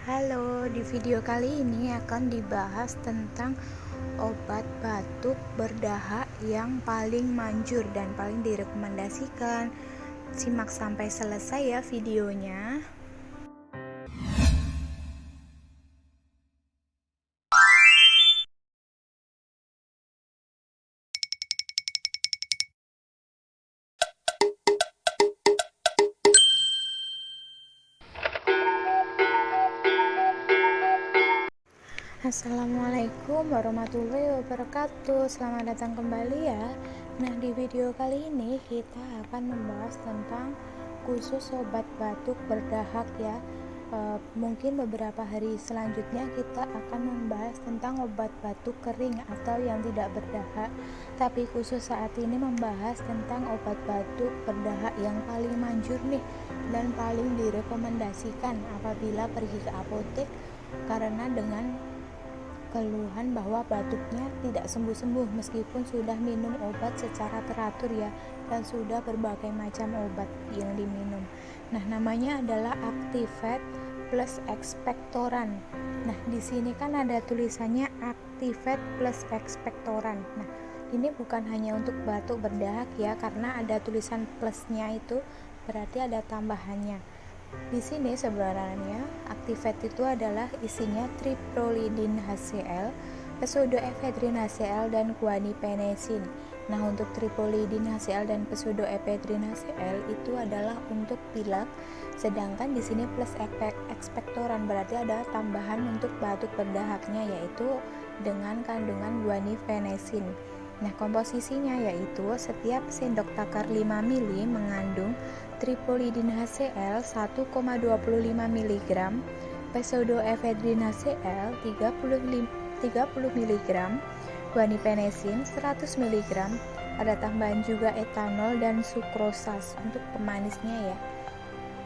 Halo, di video kali ini akan dibahas tentang obat batuk berdahak yang paling manjur dan paling direkomendasikan. Simak sampai selesai ya videonya. Assalamualaikum warahmatullahi wabarakatuh. Selamat datang kembali ya. Nah, di video kali ini kita akan membahas tentang khusus obat batuk berdahak ya. Mungkin beberapa hari selanjutnya kita akan membahas tentang obat batuk kering atau yang tidak berdahak. Tapi khusus saat ini membahas tentang obat batuk berdahak yang paling manjur nih dan paling direkomendasikan apabila pergi ke apotek, karena dengan keluhan bahwa batuknya tidak sembuh-sembuh meskipun sudah minum obat secara teratur ya, dan sudah berbagai macam obat yang diminum. Nah, namanya adalah Activate Plus Expectorant. Nah, di sini kan ada tulisannya Activate Plus Expectorant. Nah, ini bukan hanya untuk batuk berdahak ya, karena ada tulisan plusnya, itu berarti ada tambahannya. Di sini sebenarnya Activate itu adalah isinya triprolidin HCl, pseudoephedrine HCl, dan guaniphenacin. Nah, untuk triprolidin HCl dan pseudoephedrine HCl itu adalah untuk pilek, sedangkan di sini plus expectorant berarti ada tambahan untuk batuk berdahaknya, yaitu dengan kandungan guaniphenacin. Nah, komposisinya yaitu setiap sendok takar 5 ml mengandung triprolidin HCl 1,25 mg, pseudoephedrine HCl 30 mg, guaniphenacin 100 mg, ada tambahan juga etanol dan sukrosas untuk pemanisnya ya.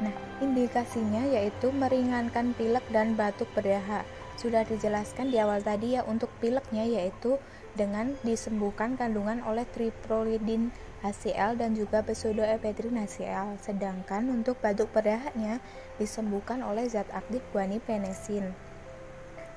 Nah, indikasinya yaitu meringankan pilek dan batuk berdahak. Sudah dijelaskan di awal tadi ya, untuk pileknya yaitu dengan disembuhkan kandungan oleh triprolidin HCl dan juga pseudoephedrine HCl, sedangkan untuk batuk berdahaknya disembuhkan oleh zat aktif guaniphenacin.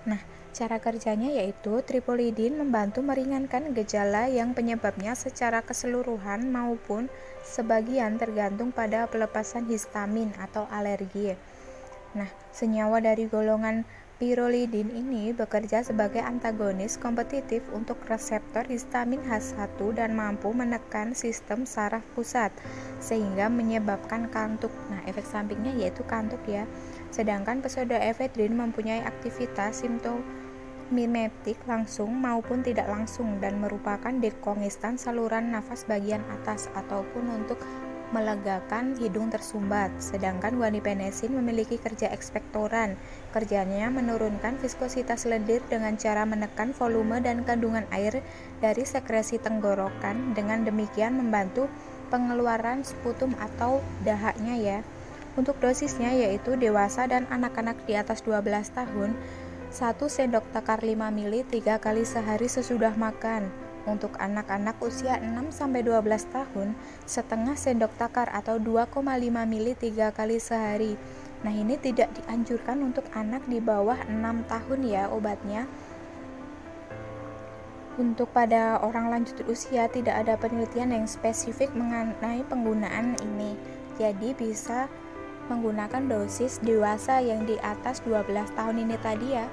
Nah, cara kerjanya yaitu triprolidin membantu meringankan gejala yang penyebabnya secara keseluruhan maupun sebagian tergantung pada pelepasan histamin atau alergi. Nah, senyawa dari golongan pirolidin ini bekerja sebagai antagonis kompetitif untuk reseptor histamin H1 dan mampu menekan sistem saraf pusat sehingga menyebabkan kantuk. Nah, efek sampingnya yaitu kantuk ya. Sedangkan pseudoephedrine mempunyai aktivitas simptomimetik langsung maupun tidak langsung dan merupakan dekongestan saluran nafas bagian atas ataupun untuk melegakan hidung tersumbat. Sedangkan guaniphenacin memiliki kerja ekspektoran. Kerjanya menurunkan viskositas lendir dengan cara menekan volume dan kandungan air dari sekresi tenggorokan, dengan demikian membantu pengeluaran sputum atau dahaknya ya. Untuk dosisnya yaitu dewasa dan anak-anak di atas 12 tahun 1 sendok takar 5 ml 3 kali sehari sesudah makan. Untuk anak-anak usia 6-12 tahun, setengah sendok takar atau 2,5 ml 3 kali sehari. Nah, ini tidak dianjurkan untuk anak di bawah 6 tahun ya obatnya. Untuk pada orang lanjut usia tidak ada penelitian yang spesifik mengenai penggunaan ini. Jadi bisa menggunakan dosis dewasa yang di atas 12 tahun ini tadi ya.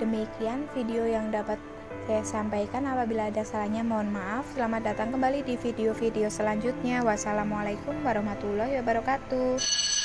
Demikian video yang dapat saya sampaikan. Apabila ada salahnya mohon maaf. Selamat datang kembali di video-video selanjutnya. Wassalamualaikum warahmatullahi wabarakatuh.